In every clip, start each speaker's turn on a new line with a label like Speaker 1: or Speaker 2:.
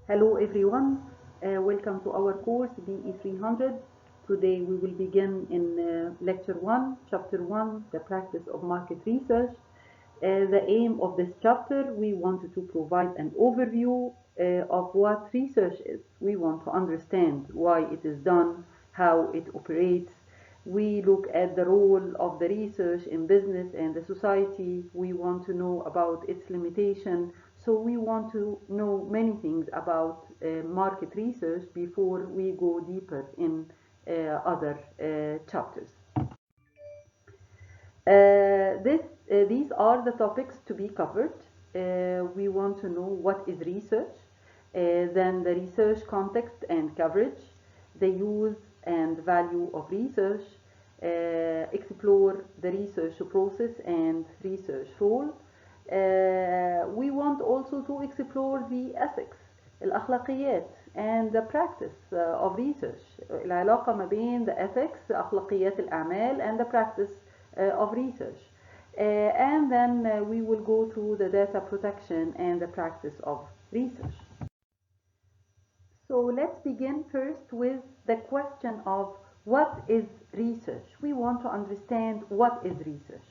Speaker 1: Hello everyone, welcome to our course BE300. Today we will begin in Lecture 1, Chapter 1, the practice of market research. The aim of this chapter, we wanted to provide an overview of what research is. We want to understand why it is done, how it operates. We look at the role of the research in business and the society. We want to know about its limitation. So we want to know many things about market research before we go deeper in other chapters. These are the topics to be covered. We want to know what is research, then the research context and coverage, the use and value of research, explore the research process and research role. We want also to explore the ethics, الأخلاقيات, and the practice of research. العلاقة ما بين the ethics, أخلاقيات الأعمال, and the practice of research. And then we will go through the data protection and the practice of research. So let's begin first with the question of what is research. We want to understand what is research.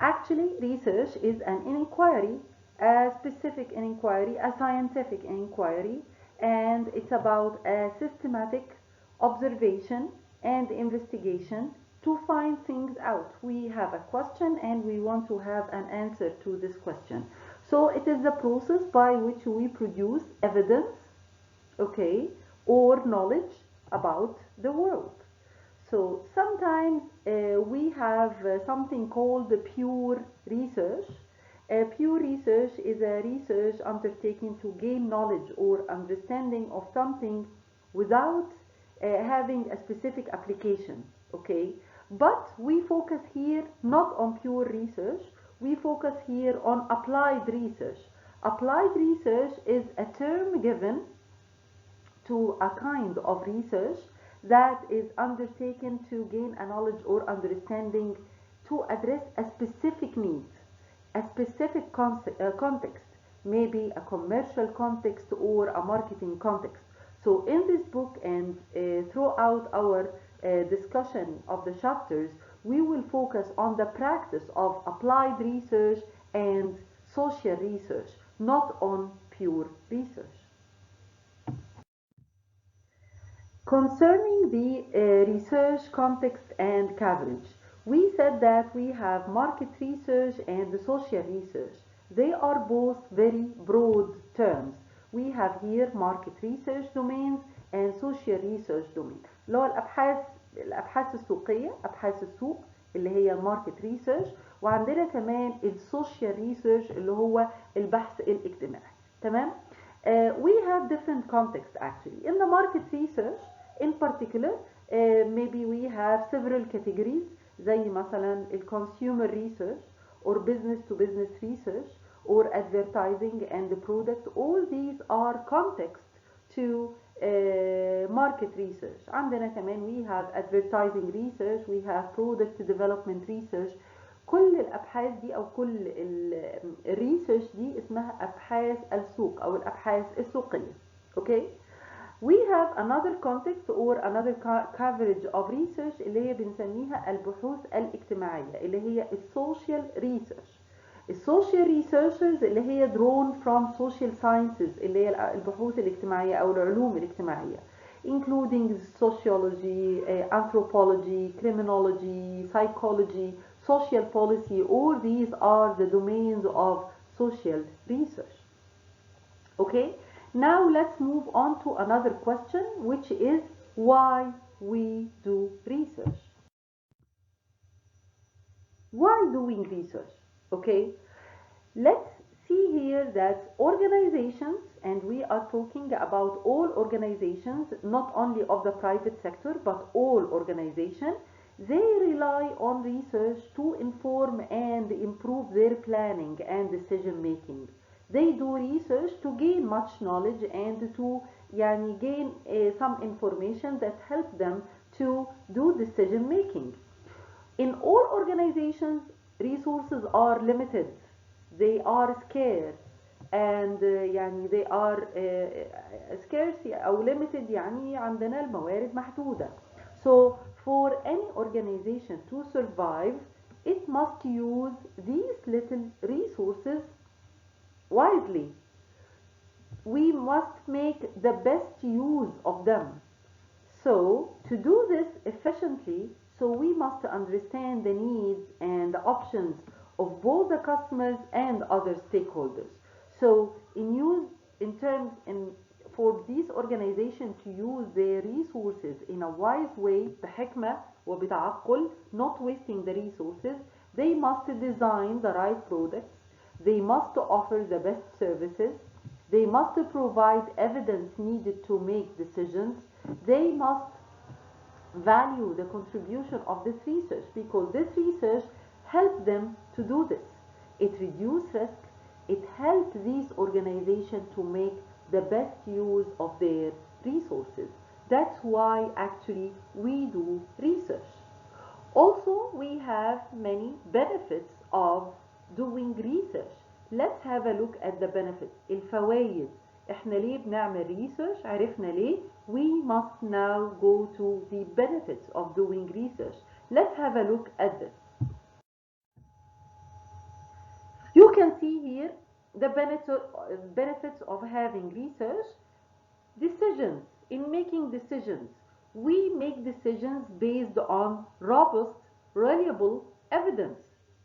Speaker 1: Actually, research is an inquiry, a specific inquiry, a scientific inquiry, and it's about a systematic observation and investigation to find things out. We have a question and we want to have an answer to this question. So it is the process by which we produce evidence, okay, or knowledge about the world. So sometimes we have something called pure research. Pure research is a research undertaken to gain knowledge or understanding of something without having a specific application, okay? But we focus here not on pure research, we focus here on applied research. Applied research is a term given to a kind of research that is undertaken to gain a knowledge or understanding to address a specific need, a specific context, maybe a commercial context or a marketing context. So in this book and throughout our discussion of the chapters, we will focus on the practice of applied research and social research, not on pure research. Concerning the research context and coverage, we said that we have market research and the social research. They are both very broad terms. We have here market research domains and social research domain. اللي هو الأبحاث السوقية، أبحاث السوق اللي هي الماركت ريسيرش، وعندنا كمان السوشيال ريسيرش اللي هو البحث الاجتماعي. تمام؟ We have different contexts actually. In the market research, in particular, maybe we have several categories زي مثلا consumer research or business to business research or advertising and the product. All these are context to market research. عندنا كمان we have advertising research, we have product development research. كل الأبحاث دي أو كل الريسيرش دي اسمها أبحاث السوق أو الأبحاث السوقية. Okay? We have another context or another coverage of research اللي هي بنسميها البحوث الاجتماعية اللي هي السوشيال ريسيرش. السوشيال ريسيرشز اللي هي drawn from social sciences اللي هي البحوث الاجتماعية أو العلوم الاجتماعية including sociology, anthropology, criminology, psychology, social policy. All these are the domains of social research. Okay, now let's move on to another question, which is why we do research. Why doing research? Okay, let's see here that organizations, and we are talking about all organizations, not only of the private sector, but all organizations, they rely on research to inform and improve their planning and decision making. They do research to gain much knowledge and to gain some information that help them to do decision making. In all organizations, resources are limited, they are scarce, and يعني they are scarce أو limited، يعني عندنا الموارد محدودة. So for any organization to survive, it must use these little resources wisely. We must make the best use of them. So to do this efficiently, so we must understand the needs and the options of both the customers and other stakeholders. So for this organization to use their resources in a wise way بحكمة وبتعقل, not wasting the resources, they must design the right products, they must offer the best services, they must provide evidence needed to make decisions, they must value the contribution of this research, because this research helps them to do this. It reduces risk, it helps these organizations to make the best use of their resources. That's why actually we do research. Also, we have many benefits of doing research. Let's have a look at the benefits. الفوائد. احنا ليه بنعمل research؟ عرفنا ليه. We must now go to the benefits of doing research. Let's have a look at this. You can see here the benefits of having research. Decisions. In making decisions, we make decisions based on robust, reliable evidence.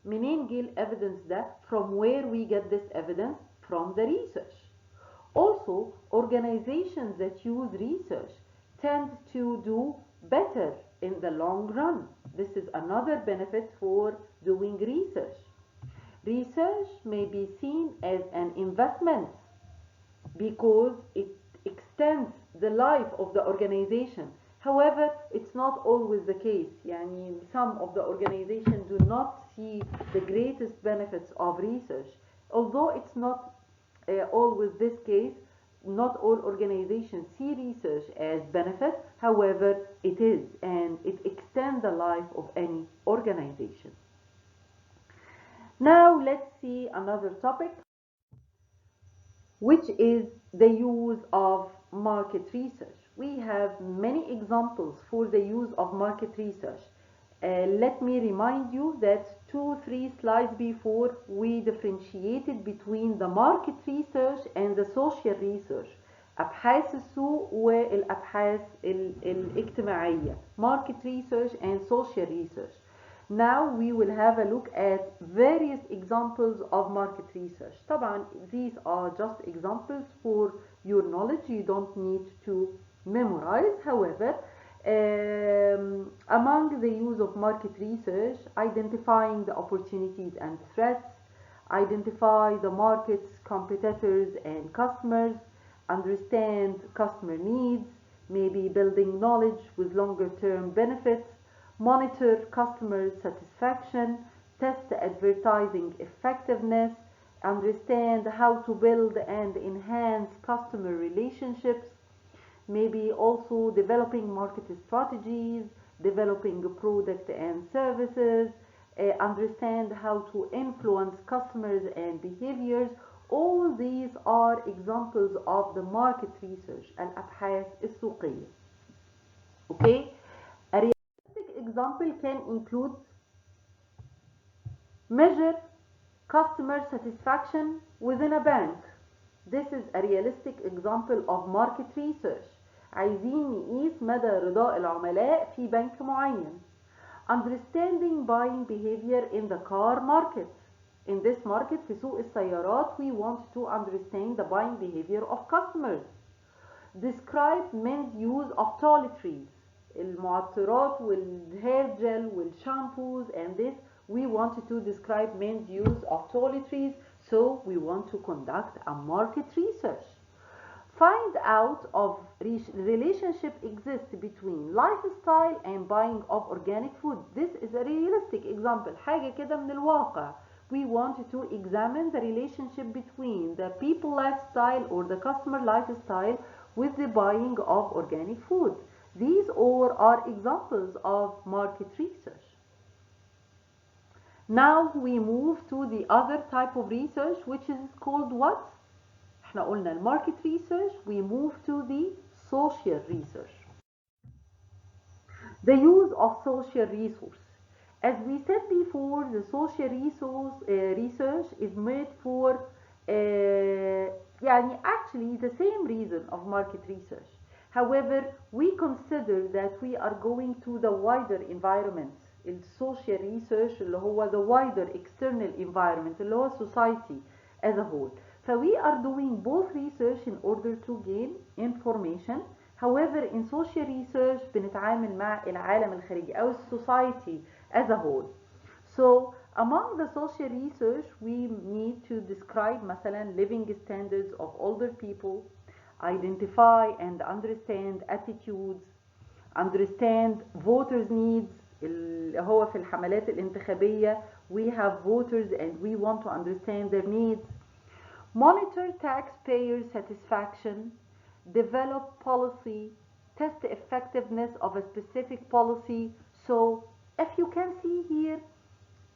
Speaker 1: منين جه evidence ده? From where we get this evidence? From the research. Also, organizations that use research tend to do better in the long run. This is another benefit for doing research. Research may be seen as an investment because it extends the life of the organization. However, it's not always the case. يعني some of the organizations do not see the greatest benefits of research. Although it's not always this case, not all organizations see research as benefit. However, it is, and it extends the life of any organization. Now let's see another topic, which is the use of market research. We have many examples for the use of market research. Let me remind you that 2-3 slides before we differentiated between the market research and the social research. أبحاث السوق والأبحاث الاجتماعية. Market research and social research. Now we will have a look at various examples of market research. طبعا these are just examples for your knowledge. You don't need to memorize. However, among the use of market research, identifying the opportunities and threats, identify the market's competitors and customers, understand customer needs, maybe building knowledge with longer term benefits, monitor customer satisfaction, test advertising effectiveness, understand how to build and enhance customer relationships, maybe also developing market strategies, developing product and services, understand how to influence customers and behaviors. All these are examples of the market research, الأبحاث السوقية. Okay? A realistic example can include measure customer satisfaction within a bank. This is a realistic example of market research. عايزين نقيس مدى رضاء العملاء في بنك معين. Understanding buying behavior in the car market. In this market, في سوق السيارات, we want to understand the buying behavior of customers. Describe men's use of toiletries. المعطرات والhair gel والshampoos and this, we want to describe men's use of toiletries, so we want to conduct a market research. Find out of relationship exists between lifestyle and buying of organic food. This is a realistic example. حاجة كده من الواقع. We want to examine the relationship between the people lifestyle or the customer lifestyle with the buying of organic food. These all are examples of market research. Now we move to the other type of research, which is called what? احنا قلنا المارket research, we move to the social research. The use of social resource. As we said before, the social research is made for actually the same reason of market research. However, we consider that we are going to the wider environment. السوشيال research اللي هو the wider external environment اللي هو society as a whole. So we are doing both research in order to gain information. However, in social research بنتعامل مع العالم الخارجي أو society as a whole. So among the social research we need to describe مثلا living standards of older people, identify and understand attitudes, understand voters needs. اللي هو في الحملات الانتخابية we have voters and we want to understand their needs. Monitor taxpayer satisfaction, develop policy, test the effectiveness of a specific policy. So if you can see here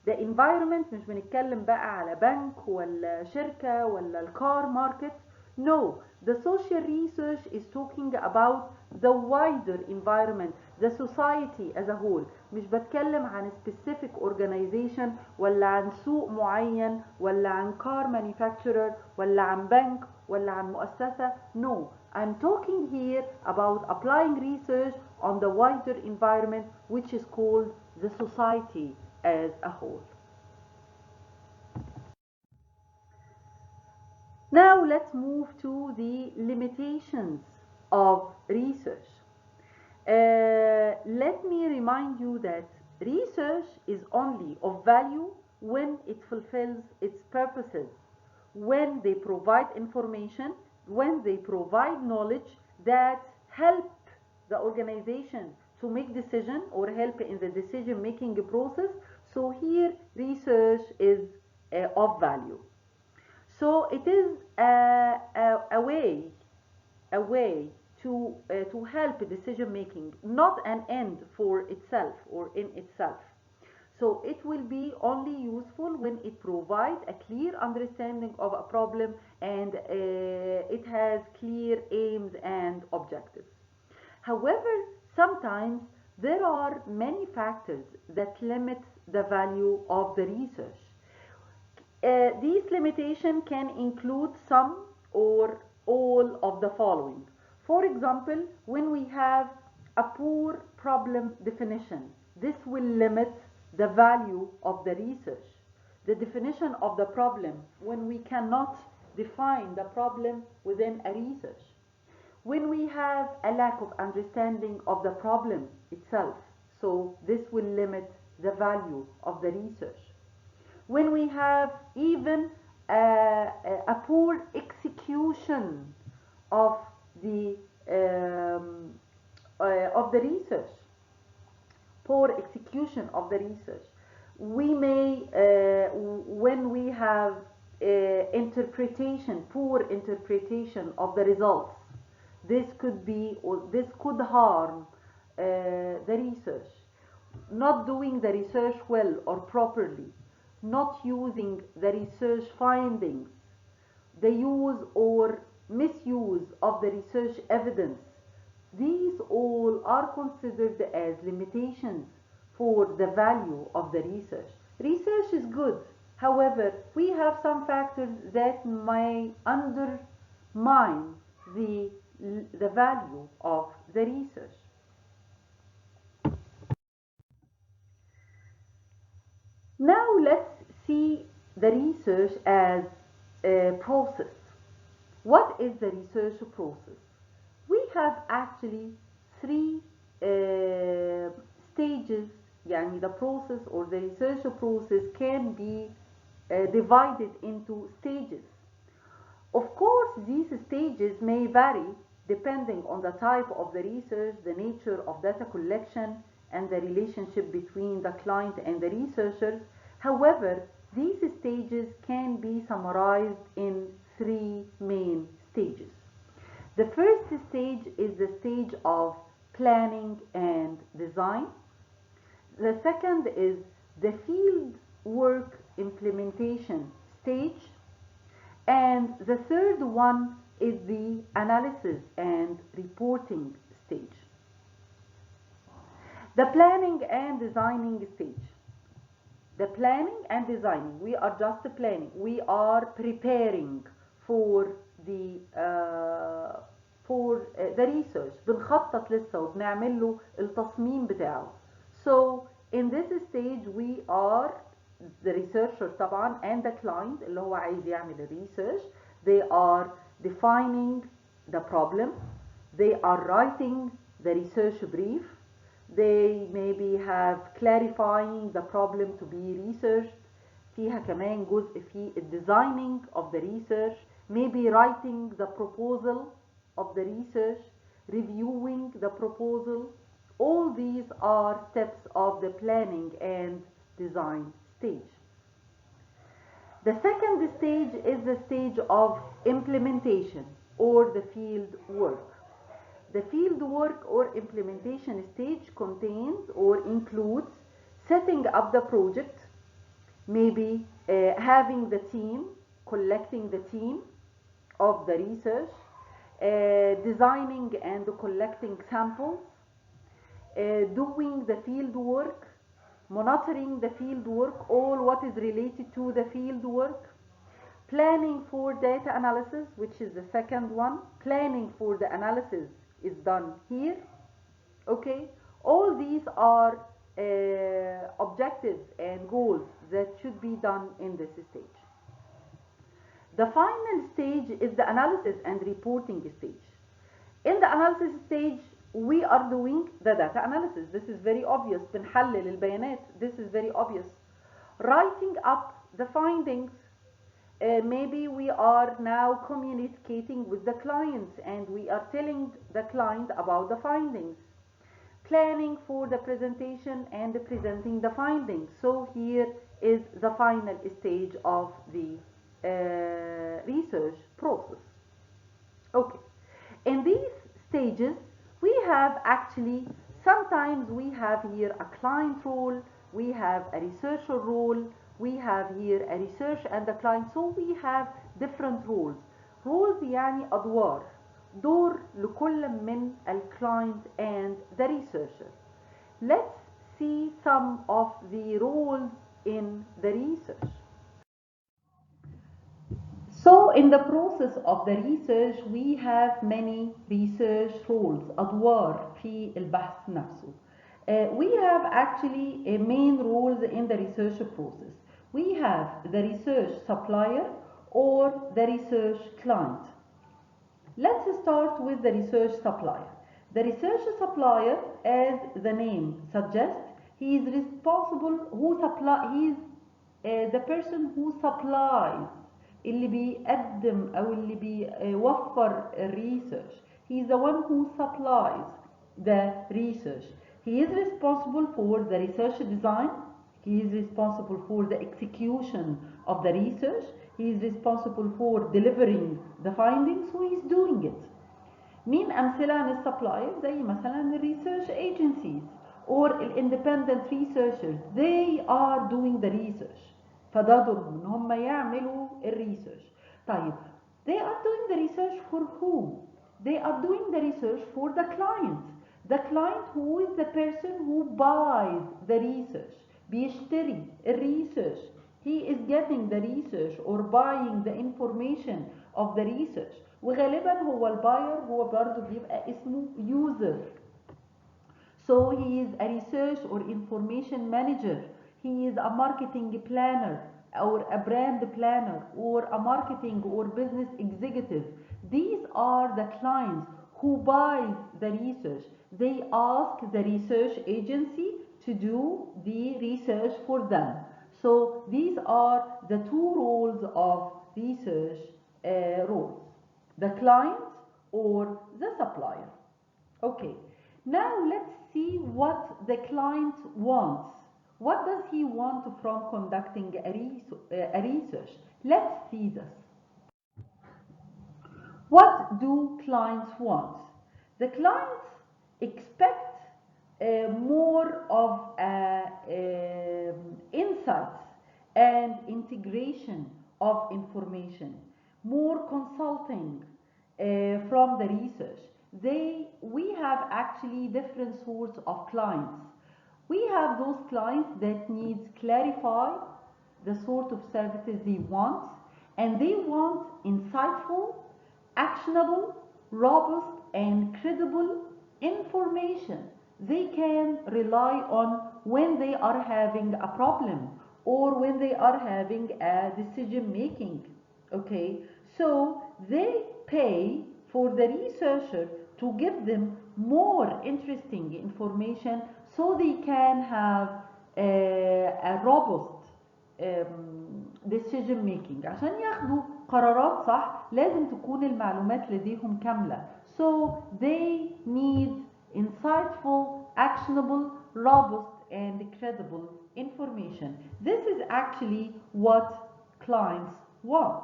Speaker 1: the environment, مش بنتكلم بقى على بنك ولا شركة ولا الكار ماركت. No, the social research is talking about the wider environment, the society as a whole. مش بتكلم عن specific organization ولا عن سوق معين ولا عن car manufacturer ولا عن بنك ولا عن مؤسسة. No, I'm talking here about applying research on the wider environment, which is called the society as a whole. Now let's move to the limitations of research. Let me remind you that research is only of value when it fulfills its purposes, when they provide information, when they provide knowledge that help the organization to make decision or help in the decision making process. So here research is of value. So it is a way to help decision making, not an end for itself or in itself. So it will be only useful when it provides a clear understanding of a problem and it has clear aims and objectives. However, sometimes there are many factors that limit the value of the research. These limitations can include some or all of the following. For example, when we have a poor problem definition, this will limit the value of the research. The definition of the problem, when we cannot define the problem within a research. When we have a lack of understanding of the problem itself, so this will limit the value of the research. When we have even a poor execution of the research, poor execution of the research, we may when we have poor interpretation of the results, this could be or this could harm the research. Not doing the research well or properly, not using the research findings, the use or misuse of the research evidence. These all are considered as limitations for the value of the research. Research is good. However, we have some factors that may undermine the value of the research. Now let's see the research as a process. What is the research process? We have actually three stages. يعني the process or the research process can be divided into stages. Of course, these stages may vary depending on the type of the research, the nature of data collection, and the relationship between the client and the researchers. However, these stages can be summarized in three main stages. The first stage is the stage of planning and design. The second is the field work implementation stage. And the third one is the analysis and reporting stage. The planning and designing stage. The planning and designing, we are just planning, we are preparing for the the research. بنخطط لسه وبنعمل له التصميم بتاعه. So in this stage we are the researcher طبعا and the client اللي هو عايز يعمل الريسيرش. They are defining the problem, they are writing the research brief, they maybe have clarifying the problem to be researched. فيها كمان جزء في designing of the research, maybe writing the proposal of the research, reviewing the proposal. All these are steps of the planning and design stage. The second stage is the stage of implementation or the field work. The field work or implementation stage contains or includes setting up the project, maybe having the team, collecting the team of the research, designing and collecting samples, doing the field work, monitoring the field work, all what is related to the field work, planning for data analysis, which is the second one. Planning for the analysis is done here. Okay, all these are objectives and goals that should be done in this stage. The final stage is the analysis and reporting stage. In the analysis stage we are doing the data analysis. This is very obvious. بنحلل البيانات. This is very obvious. Writing up the findings. Maybe we are now communicating with the clients and we are telling the client about the findings. Planning for the presentation and presenting the findings. So here is the final stage of the research process. Okay, in these stages we have actually, sometimes we have here a client role, we have a researcher role, we have here a research and a client. So we have different roles. roles يعني أدوار، دور لكل من الclient and the researcher. Let's see some of the roles in the research. So in the process of the research we have many research roles، أدوار في البحث نفسه. We have actually a main roles in the research process. We have the research supplier or the research client. Let's start with the research supplier. The research supplier, as the name suggests, he is responsible he is the person who supplies، اللي بيقدم أو اللي بيوفر الريسيرش. He is the one who supplies the research. He is responsible for the research design. He is responsible for the execution of the research. He is responsible for delivering the findings. Who is doing it? مين أمثلة عن السبلاير؟ زي مثلا research agencies or independent researchers. They are doing the research. فده دورهم إن هم يعملوا الريسيرش. طيب they are doing the research for whom? They are doing the research for the client. The client who is the person who buys the research. بيشتري الريسيرش. He is getting the research or buying the information of the research. وغالبا هو الباير هو برضه بيبقى اسمه user. So he is a research or information manager. He is a marketing planner or a brand planner or a marketing or business executive. These are the clients who buy the research. They ask the research agency to do the research for them. So these are the two roles of research roles, the client or the supplier. Okay, now let's see what the client wants. What does he want from conducting a research? Let's see this. What do clients want? The clients expect more of insights and integration of information. more consulting from the research. We have actually different sorts of clients. We have those clients that needs clarify the sort of services they want, and they want insightful, actionable, robust, and credible information they can rely on when they are having a problem or when they are having a decision making. Okay, so they pay for the researcher to give them more interesting information so they can have a robust decision making. عشان ياخدوا قرارات صح لازم تكون المعلومات لديهم كاملة. So they need insightful, actionable, robust, and credible information. This is actually what clients want.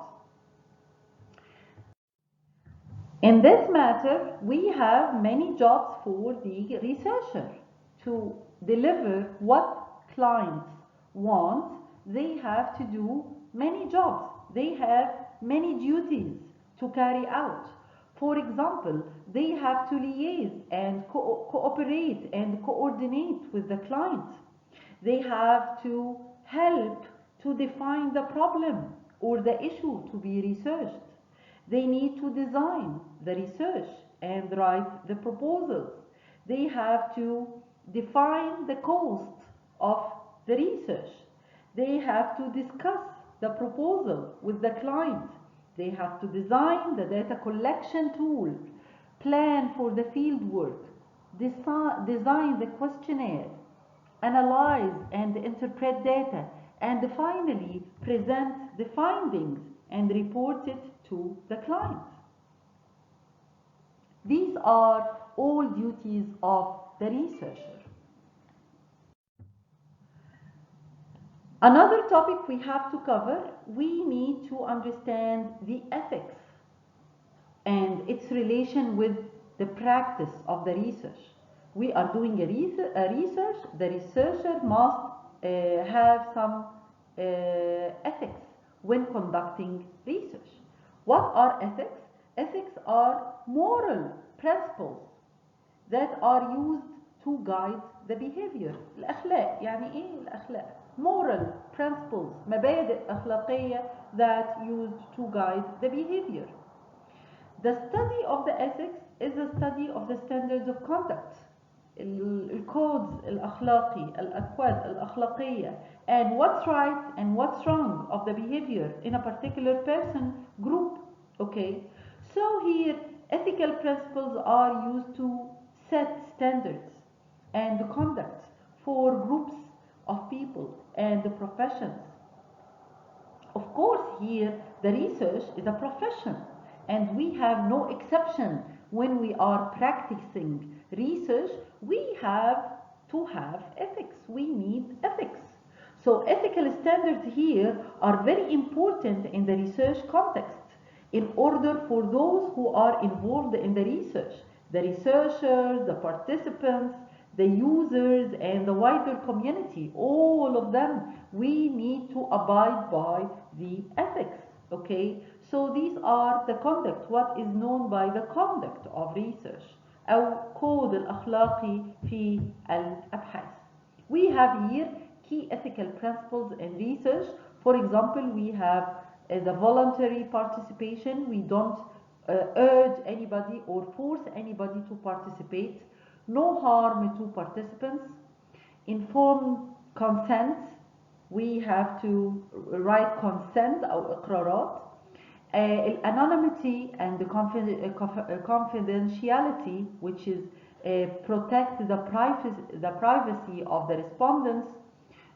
Speaker 1: In this matter, we have many jobs for the researcher to deliver what clients want. They have to do many jobs. They have many duties to carry out. For example, they have to liaise and cooperate and coordinate with the client. They have to help to define the problem or the issue to be researched. They need to design the research and write the proposals. They have to define the cost of the research. They have to discuss the proposal with the client. They have to design the data collection tool, plan for the field work, design the questionnaire, analyze and interpret data, and finally present the findings and report it to the client. These are all duties of the researcher. Another topic we have to cover, we need to understand the ethics and its relation with the practice of the research. We are doing a research, the researcher must have some ethics when conducting research. What are ethics? Ethics are moral principles that are used to guide the behavior. الأخلاق يعني إيه الأخلاق؟ Moral principles مبادئ أخلاقية that used to guide the behavior. The study of the ethics is a study of the standards of conduct, الcodes الأخلاقي, الأكواد الأخلاقية, and what's right and what's wrong of the behavior in a particular person group. Okay, so here ethical principles are used to set standards and conduct for groups of people and the professions. Of course, here the research is a profession, and we have no exception. When we are practicing research, we have to have ethics. We need ethics. So ethical standards here are very important in the research context in order for those who are involved in the research, the researchers, the participants, the users, and the wider community, all of them, we need to abide by the ethics. Okay, so these are the conduct, what is known by the conduct of research أو كود الأخلاقي في الأبحاث. We have here key ethical principles in research. For example, we have the voluntary participation. We don't urge anybody or force anybody to participate. No harm to participants. Informed consent. We have to write consent أو إقرارات. Anonymity and the confidentiality, which is protect the privacy of the respondents,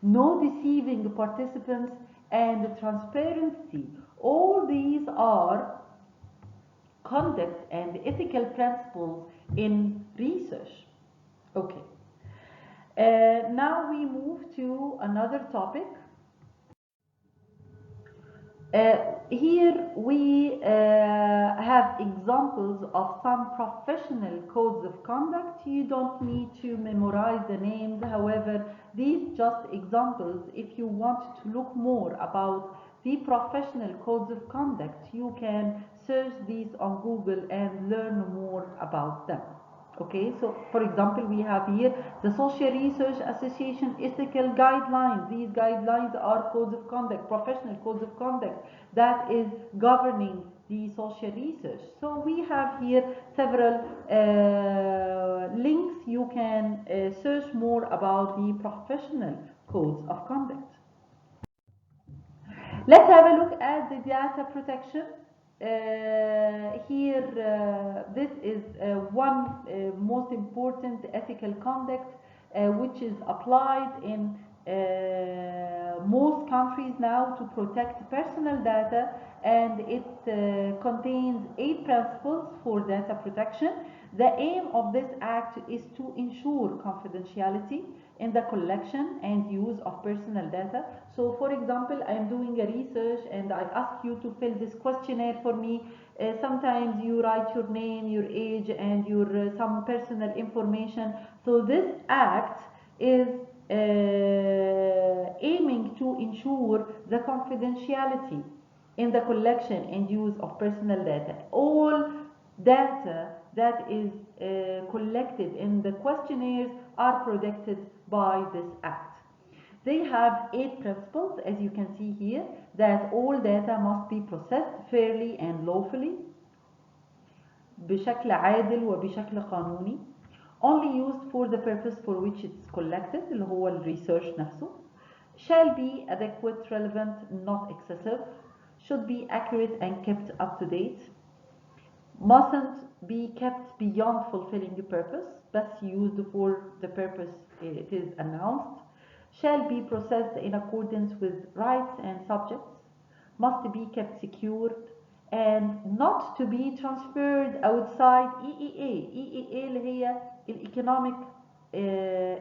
Speaker 1: no deceiving participants, and transparency. All these are conduct and ethical principles in research. Okay. Now we move to another topic. Here we have examples of some professional codes of conduct. You don't need to memorize the names. However, these just examples if you want to look more about the professional codes of conduct, you can search these on Google and learn more about them. Okay, so for example, we have here the Social Research Association ethical guidelines. These guidelines are codes of conduct, professional codes of conduct that is governing the social research. So we have here several links. You can search more about the professional codes of conduct. Let's have a look at the data protection. This is one most important ethical conduct which is applied in most countries now to protect personal data, and it contains 8 principles for data protection. The aim of this act is to ensure confidentiality in the collection and use of personal data. So for example, I am doing a research and I ask you to fill this questionnaire for me. Sometimes you write your name, your age, and your some personal information. So this act is aiming to ensure the confidentiality in the collection and use of personal data. All data that is collected in the questionnaires are protected by this act. They have 8 principles, as you can see here, that all data must be processed fairly and lawfully, بشكل عادل وبشكل قانوني, only used for the purpose for which it's collected, اللي هو الريسيرش نفسه, shall be adequate, relevant, not excessive, should be accurate and kept up to date, mustn't be kept beyond fulfilling the purpose, but used for the purpose it is announced, shall be processed in accordance with rights and subjects, must be kept secured, and not to be transferred outside EEA. EEA اللي هي economic,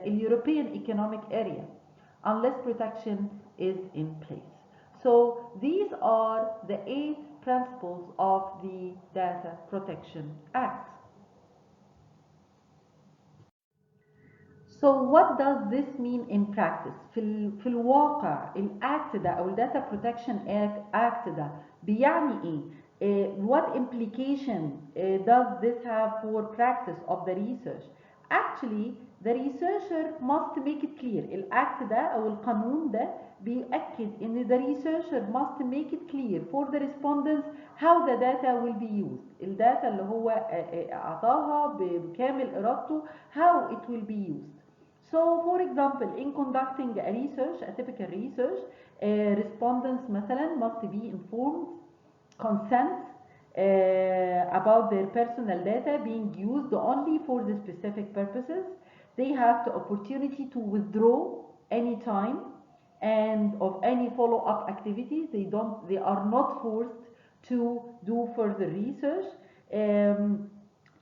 Speaker 1: European Economic Area, unless protection is in place. So these are the 8 principles of the Data Protection Act. So what does this mean in practice? في الواقع الأكت ده أو Data Protection Act ده بيعني إيه؟ What implication does this have for practice of the research? Actually, the researcher must make it clear. الأكت ده أو القانون ده بيؤكد إن the researcher must make it clear for the respondents how the data will be used. الداتا اللي هو أعطاها بكامل إرادته how it will be used. So for example, in conducting a research, a typical research, respondents مثلا must be informed, consent about their personal data being used only for the specific purposes. They have the opportunity to withdraw anytime and of any follow-up activities. They are not forced to do further research.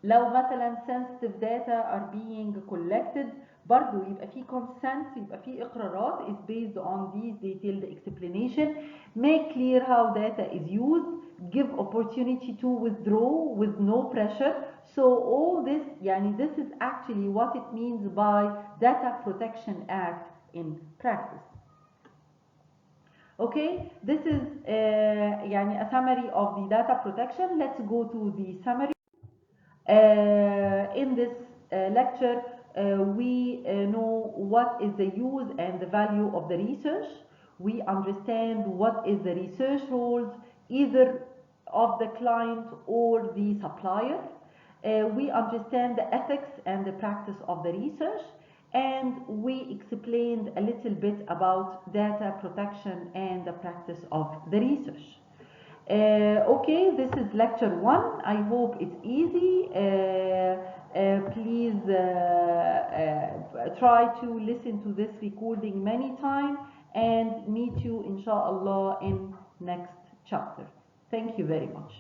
Speaker 1: لو مثلا sensitive data are being collected برضو يبقى في consent, يبقى في إقرارات is based on these detailed explanation. Make clear how data is used, give opportunity to withdraw with no pressure. So all this, يعني this is actually what it means by Data Protection Act in practice. Okay, this is يعني a summary of the data protection. Let's go to the summary. In this lecture, we know what is the use and the value of the research. We understand what is the research roles either of the client or the supplier. We understand the ethics and the practice of the research, and we explained a little bit about data protection and the practice of the research. Okay, this is lecture 1. I hope it's easy. Please try to listen to this recording many times and meet you inshallah in next chapter. Thank you very much.